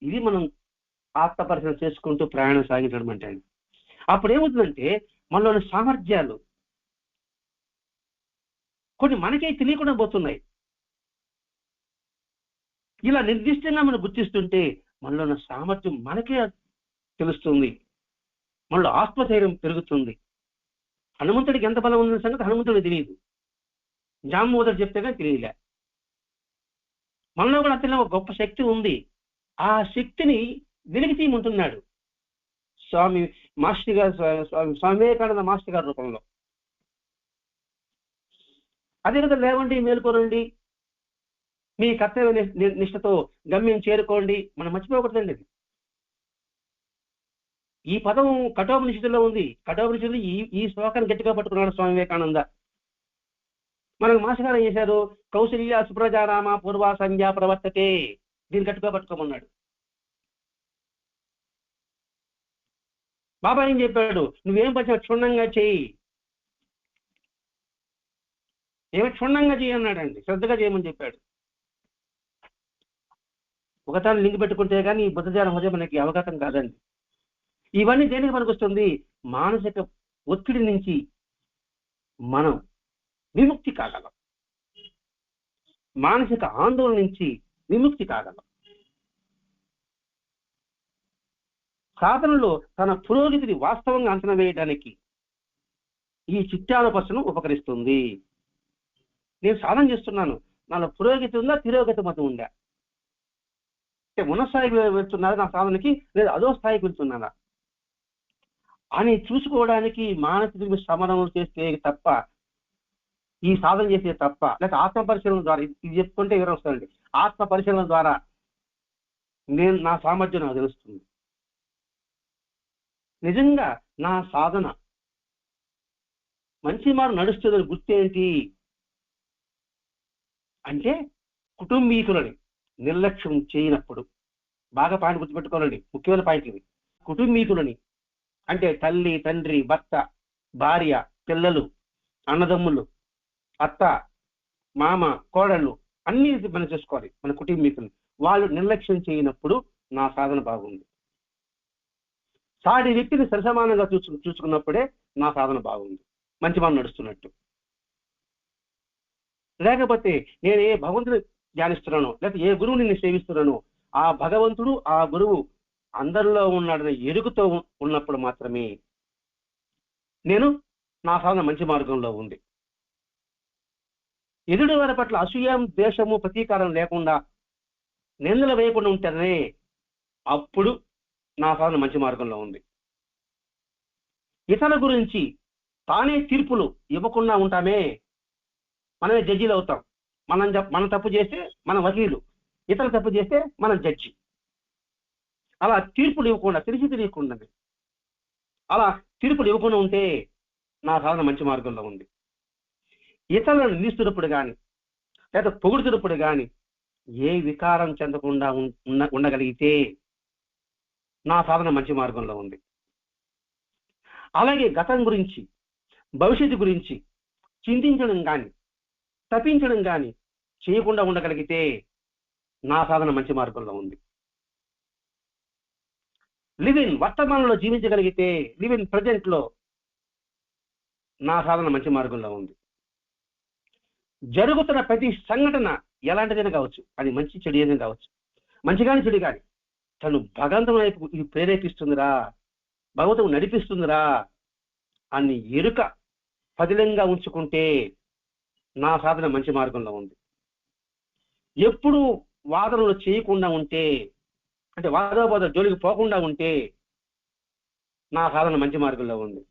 ఇది మనం ఆత్మ పరిశీలన చేసుకుంటూ ప్రయాణం సాగించడం అంటే. అప్పుడు ఏమవుతుందంటే మనలోని సామర్థ్యాలు కొన్ని మనకే తెలియకుండా పోతున్నాయి. ఇలా నిర్దిష్టంగా మనం గుర్తిస్తుంటే మనలో ఉన్న సామర్థ్యం మనకే తెలుస్తుంది, మనలో ఆత్మధైర్యం పెరుగుతుంది. హనుమంతుడికి ఎంత బలం ఉన్న సంగతి హనుమంతుడికి తెలియదు, జాంబోదరు చెప్తే కానీ తెలియలే. మనలో కూడా అతను ఒక గొప్ప శక్తి ఉంది, ఆ శక్తిని వెలికి తీయమంటున్నాడు స్వామి మాస్టర్ గారు, స్వామి వివేకానంద మాస్టర్ గారి రూపంలో. అదే కదా, లేవండి మేలుకోనండి, మీ కర్తవ్య నిష్ఠతో గమ్యం చేరుకోండి, మనం మర్చిపోకూడదండి. ఈ పదం కఠోపనిషత్తులో ఉంది. కఠోపనిషత్తులో ఈ శ్లోకాన్ని గట్టిగా పట్టుకున్నాడు స్వామి వివేకానంద. మనకు మాస్టర్ గారు చేశారు, కౌశల్య సుప్రజారామ పూర్వ సంధ్యా ప్రవర్తతే, దీన్ని గట్టిగా పట్టుకోమన్నాడు. బాబా ఏం చెప్పాడు? నువ్వేం పని క్షుణ్ణంగా చెయ్యి, ఏమి క్షుణ్ణంగా చెయ్యి అన్నాడండి, శ్రద్ధగా చేయమని చెప్పాడు. ఒకసారి లింక్ పెట్టుకుంటే కానీ ఈ బుద్ధజాలం హృదయం మనకి అవకాశం కాదండి. ఇవన్నీ దేనికి మనకు వస్తుంది? మానసిక ఒత్తిడి నుంచి మనం విముక్తి కాగలం, మానసిక ఆందోళన నుంచి విముక్తి కాగలం. సాధనలో తన పురోగతిని వాస్తవంగా అంచనా వేయడానికి ఈ చిత్తానుపర్శనం ఉపకరిస్తుంది. నేను సాధన చేస్తున్నాను, నాలో పురోగతి ఉందా, తిరోగతి మతం ఉందా, అంటే ఉన్న స్థాయికి వెళ్తున్నదా నా సాధనకి, లేదా అదో స్థాయికి వెళ్తున్నానా అని చూసుకోవడానికి మానసిక శ్రమణములు చేస్తే తప్ప, ఈ సాధన చేసే తప్ప, లేకపోతే ఆత్మ పరిశీలన ద్వారా, ఇది చెప్పుకుంటే ఎవరు వస్తారండి, ఆత్మ పరిశీలన ద్వారా నేను నా సామర్థ్యం నాకు తెలుస్తుంది. నిజంగా నా సాధన మంచి మార్గం నడుస్తుందని గుర్తు ఏంటి అంటే, కుటుంబీకులని నిర్లక్ష్యం చేయనప్పుడు. బాగా పాయింట్ గుర్తుపెట్టుకోవాలండి, ముఖ్యమైన పాయింట్ ఇది. కుటుంబీకులని అంటే తల్లి, తండ్రి, భర్త, భార్య, పిల్లలు, అన్నదమ్ములు, అత్త, మామ, కోడళ్ళు అన్ని మనం చేసుకోవాలి. మన కుటుంబీకులు వాళ్ళు నిర్లక్ష్యం చేయనప్పుడు నా సాధన బాగుంది. సాటి వ్యక్తిని సరిసమానంగా చూసుకున్నప్పుడే నా సాధన బాగుంది, మంచి మనం నడుస్తున్నట్టు. లేకపోతే నేను ఏ భగవంతుని ధ్యానిస్తున్నానో, లేకపోతే ఏ గురువుని నేను సేవిస్తున్నానో, ఆ భగవంతుడు, ఆ గురువు అందరిలో ఉన్నాడని ఎరుగుతో ఉన్నప్పుడు మాత్రమే నేను నా సాధన మంచి మార్గంలో ఉంది. ఎదుటి వారి పట్ల అసూయం, ద్వేషము, ప్రతీకారం లేకుండా, నిందలు వేయకుండా ఉంటేనే అప్పుడు నా సాధన మంచి మార్గంలో ఉంది. ఇతరుల గురించి తానే తీర్పులు ఇవ్వకుండా ఉంటామే, మనమే జడ్జీలు అవుతాం. మనం తప్పు చేస్తే మన వకీలు, ఇతరులు తప్పు చేస్తే మనం జడ్జి. అలా తీర్పులు ఇవ్వకుండా, తెలియకుండా అలా తీర్పులు ఇవ్వకుండా ఉంటే నా సాధన మంచి మార్గంలో ఉంది. ఇతరులను నిందిస్తున్నప్పుడు కానీ, లేదా పొగుడుతున్నప్పుడు కానీ ఏ వికారం చెందకుండా ఉండగలిగితే నా సాధన మంచి మార్గంలో ఉంది. అలాగే గతం గురించి, భవిష్యత్తు గురించి చింతించడం కానీ, తప్పించడం కానీ చేయకుండా ఉండగలిగితే నా సాధన మంచి మార్గంలో ఉంది. లివ్ ఇన్ వర్తమానంలో జీవించగలిగితే, లివ్ ఇన్ ప్రజెంట్ లో నా సాధన మంచి మార్గంలో ఉంది. జరుగుతున్న ప్రతి సంఘటన ఎలాంటిదైనా కావచ్చు, అది మంచి చెడు ఏదైనా కావచ్చు, మంచి కానీ చెడు కానీ తను భగవంతుని వైపు ఇది ప్రేరేపిస్తుందిరా, భగవంతుడు నడిపిస్తుందిరా అని ఎరుక పదిలంగా ఉంచుకుంటే నా సాధన మంచి మార్గంలో ఉంది. ఎప్పుడు వాదనలు చేయకుండా ఉంటే, అంటే వాదోపాద జోలికి పోకుండా ఉంటే నా సాధన మంచి మార్గంలో ఉంది.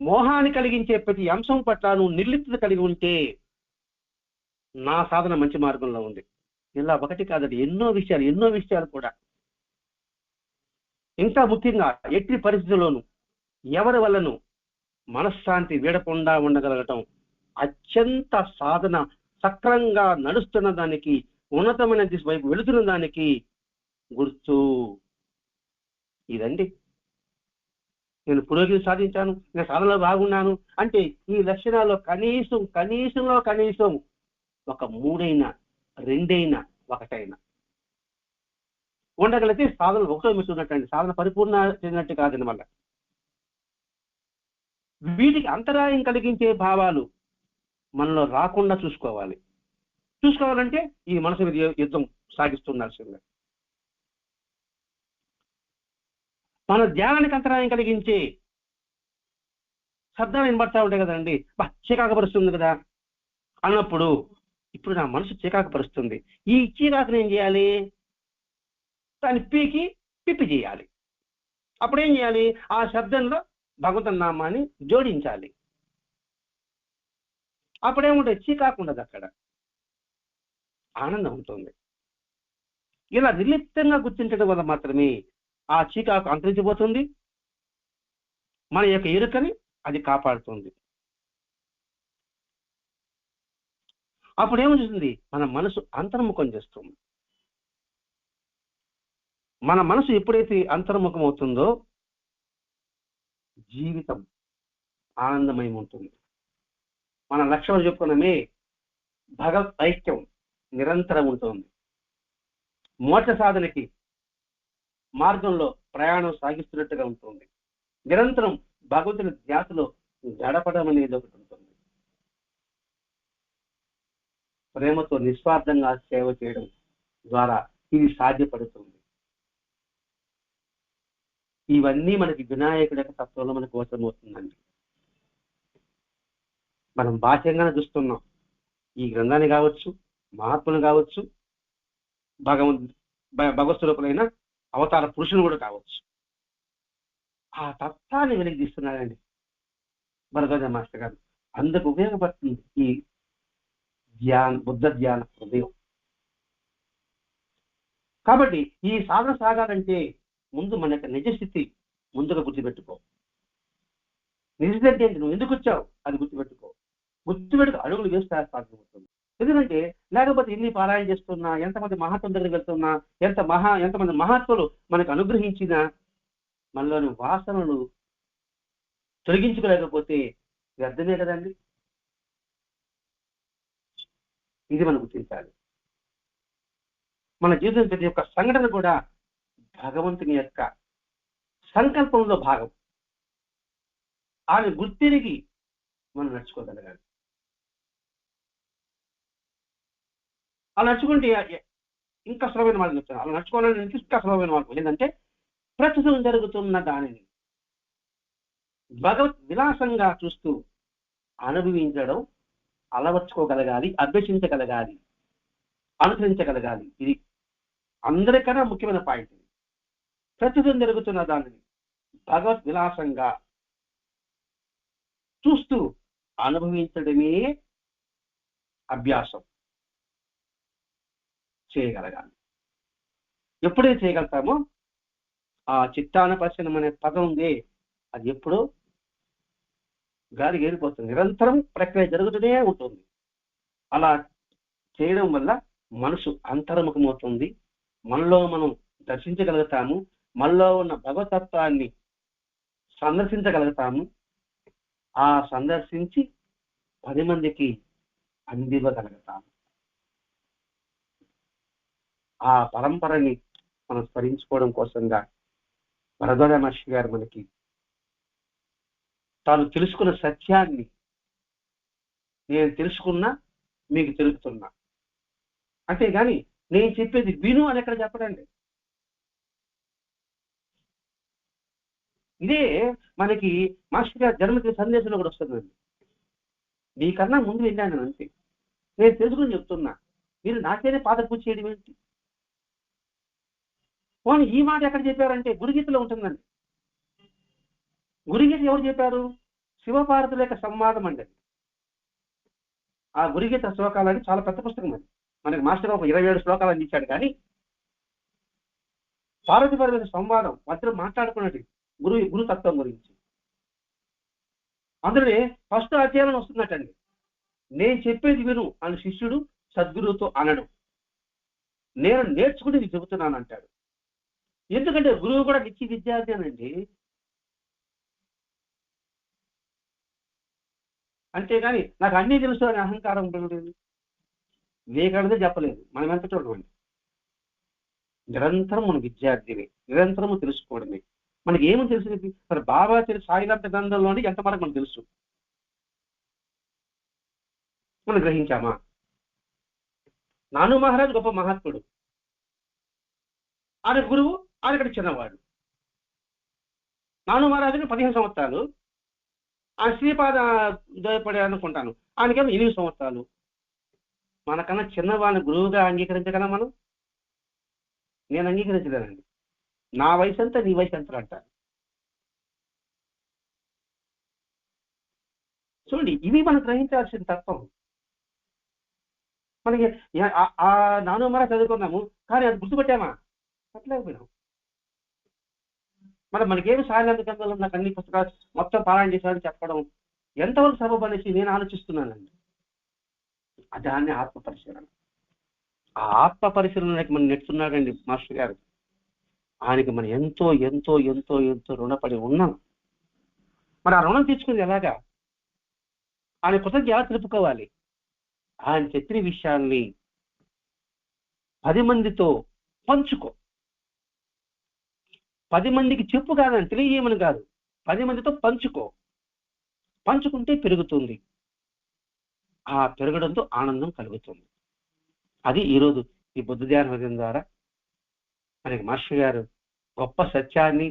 మోహాన్ని కలిగించే ప్రతి అంశం పట్ల నువ్వు నిర్లిప్తత కలిగి ఉంటే నా సాధన మంచి మార్గంలో ఉంది. ఇలా ఒకటి కాదండి, ఎన్నో విషయాలు కూడా. ఇంకా ముఖ్యంగా ఎట్టి పరిస్థితుల్లోనూ ఎవరి వల్లను మనశ్శాంతి వీడకుండా ఉండగలగటం అత్యంత సాధన సక్రంగా నడుస్తున్న దానికి, ఉన్నతమైన దిశ వైపు వెళుతున్న దానికి గుర్తు ఇదండి. నేను పురోగతి సాధించాను, నేను సాధనలో బాగున్నాను అంటే ఈ లక్షణాల్లో కనీసం ఒక 3 2 1 ఉండగలిగితే సాధన ఒకటో మెట్టున్నట్టండి. సాధన పరిపూర్ణ చెందినట్టు కాదని మళ్ళీ. వీటికి అంతరాయం కలిగించే భావాలు మనలో రాకుండా చూసుకోవాలంటే ఈ మనసు మీద యుద్ధం సాగిస్తుండాల్సిందే. మన ధ్యానానికి అంతరాయం కలిగించే శబ్దాలు వినబడతా ఉంటాయి కదండి, చీకాకపరుస్తుంది కదా అన్నప్పుడు, ఇప్పుడు నా మనసు చీకాకపరుస్తుంది, ఈ చీకాకుని ఏం చేయాలి, దాన్ని పిప్పి చేయాలి. అప్పుడు ఏం చేయాలి, ఆ శబ్దంలో భగవంతుని నామాన్ని జోడించాలి. అప్పుడేముంటుంది, చీకాకు ఉండదు, అక్కడ ఆనందం ఉంటుంది. ఇలా నిర్లిప్తంగా గుర్తించడం వల్ల మాత్రమే ఆ చీకాకు అంతరించిపోతుంది, మన యొక్క ఎరుకని అది కాపాడుతుంది. అప్పుడు ఏమవుతుంది, మన మనసు అంతర్ముఖం చేస్తుంది. మన మనసు ఎప్పుడైతే అంతర్ముఖం అవుతుందో జీవితం ఆనందమయం ఉంటుంది. మన లక్ష్యం చెప్పుకున్నామే, భగవత్ ఐక్యం నిరంతరం ఉంటుంది. మోక్ష సాధనకి మార్గంలో ప్రయాణం సాగిస్తున్నట్టుగా ఉంటుంది. నిరంతరం భగవంతుని ధ్యాసలో గడపడం అనేది ఒకటి ఉంటుంది. ప్రేమతో నిస్వార్థంగా సేవ చేయడం ద్వారా ఇది సాధ్యపడుతుంది. ఇవన్నీ మనకి వినాయకుడి యొక్క తత్వంలో మనకు అవసరమవుతుందండి. మనం బాహ్యంగానే చూస్తున్నాం. ఈ గ్రంథాన్ని కావచ్చు, మహాత్ములు కావచ్చు, భగవత్ స్వరూపులైన అవతార పురుషులు కూడా కావచ్చు. ఆ తత్వాన్ని వెలికి తీస్తున్నారండి భరద్వాజ మాస్టర్ గారు. అందుకు ఉపయోగపడుతుంది ఈ బుద్ధ ధ్యాన హృదయం. కాబట్టి ఈ సాధన సాగాలంటే ముందు మన యొక్క నిజస్థితి ముందుగా గుర్తుపెట్టుకో. నిజస్థితి అంటే ఏంటి? నువ్వు ఎందుకు వచ్చావు అది గుర్తుపెట్టుకో. అడుగులు వేస్తే సాధ్యమవుతుంది. ఎందుకంటే లేకపోతే ఎన్ని పారాయణ చేస్తున్నా, ఎంతమంది మహాత్ముల దగ్గరికి వెళ్తున్నా, ఎంతమంది మహాత్ములు మనకు అనుగ్రహించిన మనలోని వాసనలు తొలగించుకోలేకపోతే వ్యర్థమే కదండి. ఇది మనం గుర్తించాలి. మన జీవితం ప్రతి ఒక్క సంఘటన కూడా భగవంతుని యొక్క సంకల్పంలో భాగం. ఆయన గుర్తిరిగి మనం నడుచుకోగలగాలి. అలా నడుచుకుంటే ఇంకా సులభమైన మార్గం చెప్తాను. అలా నడుచుకోవాలని ఇంకా సులభమైన మార్గం ఏంటంటే ప్రస్తుతం జరుగుతున్న దానిని భగవత్ విలాసంగా చూస్తూ అనుభవించడం, అలవర్చుకోగలగాలి, అభ్యసించగలగాలి, అనుసరించగలగాలి. ఇది అందరికన్నా ముఖ్యమైన పాయింట్. ప్రస్తుతం జరుగుతున్న దానిని భగవత్ విలాసంగా చూస్తూ అనుభవించడమే అభ్యాసం చేయగలగాలి. ఎప్పుడైతే చేయగలుగుతామో ఆ చిత్తానుపశనం అనే పదం ఉంది, అది ఎప్పుడో గాలికి ఏరిపోతుంది. నిరంతరం ప్రక్రియ జరుగుతూనే ఉంటుంది. అలా చేయడం వల్ల మనసు అంతర్ముఖమవుతుంది. మనలో మనం దర్శించగలుగుతాము. మనలో ఉన్న భగవతత్వాన్ని సందర్శించగలుగుతాము. ఆ సందర్శించి 10 మందికి అందివ్వగలుగుతాము. ఆ పరంపరని మనం స్మరించుకోవడం కోసంగా భరద్వాజ మహర్షి గారు మనకి తాను తెలుసుకున్న సత్యాన్ని నేను తెలుసుకున్నా మీకు తెలుపుతున్నా, అంతేగాని నేను చెప్పేది విను అని ఎక్కడ చెప్పడండి. ఇదే మనకి మాస్టర్ గారి జన్మదిన సందేశంలో కూడా వస్తుందండి. మీకన్నా ముందు వెళ్ళాను అంతే, నేను తెలుసుకుని చెప్తున్నా, మీరు నాకేనే పాద పూజ చేయడం ఏంటి? పోనీ ఈ మాట ఎక్కడ చెప్పారంటే గురుగీతలో ఉంటుందండి. గురుగీత ఎవరు చెప్పారు? శివపార్వతుల యొక్క సంవాదం అండి. ఆ గురుగీత శ్లోకాలని చాలా పెద్ద పుస్తకం అండి. మనకి మాస్టర్ ఒక 27 శ్లోకాలు అందించాడు. కానీ పార్వతీపర్వత సంవాదం మధ్యలో మాట్లాడుకున్నది గురుతత్వం గురించి. అందులోనే ఫస్ట్ అధ్యాయం వస్తున్నట్టండి, నేను చెప్పేది విను అని శిష్యుడు సద్గురువుతో అనడం, నేను నేర్చుకుని చెబుతున్నాను అంటాడు. ఎందుకంటే గురువు కూడా నిత్య విద్యార్థి అనండి. అంతేగాని నాకు అన్నీ తెలుసు అనే అహంకారం లేదు. వివేకానందే చెప్పలేదు, మనం ఎంత చూడమండి. నిరంతరం మన విద్యార్థిని, నిరంతరము తెలుసుకోవడమే. మనకి ఏమని తెలిసింది? మరి బాబా సాయినాథ గ్రంథంలోని ఎంతవరకు మనకు తెలుసు? మనం గ్రహించామా? నాను మహారాజు గొప్ప మహాత్ముడు, ఆయన గురువు ఆయన చిన్నవాడు. నాను మహారాజుకి 15 సంవత్సరాలు, ఆ శ్రీపాద దయపడే అనుకుంటాను ఆయనకేమో 8 సంవత్సరాలు. మనకన్నా చిన్నవాడిని గురువుగా అంగీకరించగలం మనం? నేను అంగీకరించలేనండి. నా వయసు అంతా నీ వయసు ఎంత అంటారు. చూడండి, ఇవి మనం గ్రహించాల్సిన తత్వం. మనకి ఆ నాను మహారాజు చదువుకున్నాము, కానీ అది గుర్తుపెట్టామా? పట్టలేకపోయినాం. మనకేమి సాయినాథ గ్రంథంలో నాకు అన్ని పుస్తకాలు మొత్తం పారాయణ చేశారని చెప్పడం ఎంతవరకు సబబు అనేసి నేను ఆలోచిస్తున్నానండి. దాన్ని ఆత్మ పరిశీలన. ఆ ఆత్మ పరిశీలనకి మనం నెట్టున్నాడండి మాస్టర్ గారు. ఆయనకి మనం ఎంతో ఎంతో ఎంతో ఎంతో రుణపడి ఉన్నాం. మరి ఆ రుణం తీర్చుకుంది ఎలాగా? ఆయన కృతజ్ఞత ఎలా తెలుపుకోవాలి? ఆయన చెప్పిన విషయాల్ని 10 మందితో పంచుకో. 10 మందికి చెప్పు కాదని, తెలియజేయమని కాదు, 10 మందితో పంచుకో. పంచుకుంటే పెరుగుతుంది. ఆ పెరగడంతో ఆనందం కలుగుతుంది. అది ఈరోజు ఈ బుద్ధ ధ్యాన హృదయం ద్వారా మనకి మాస్టర్ గారు గొప్ప సత్యాన్ని,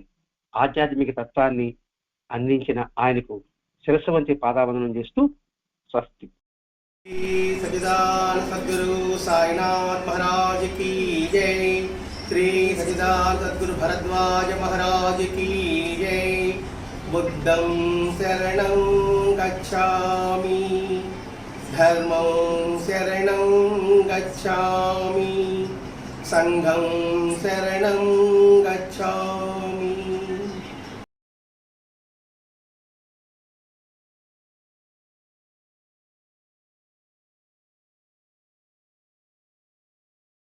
ఆధ్యాత్మిక తత్వాన్ని అందించిన ఆయనకు శిరస్సు వంచి పాదావందనం చేస్తూ స్వస్తి.
सच्चिदानंद सद्गुरु साईनाथ महाराज की जय। श्री सच्चिदानंद सद्गुरु भरद्वाज महाराज की जय। बुद्धं शरणं गच्छामि, धर्मं शरणं गच्छामि, संघं शरणं गच्छामि।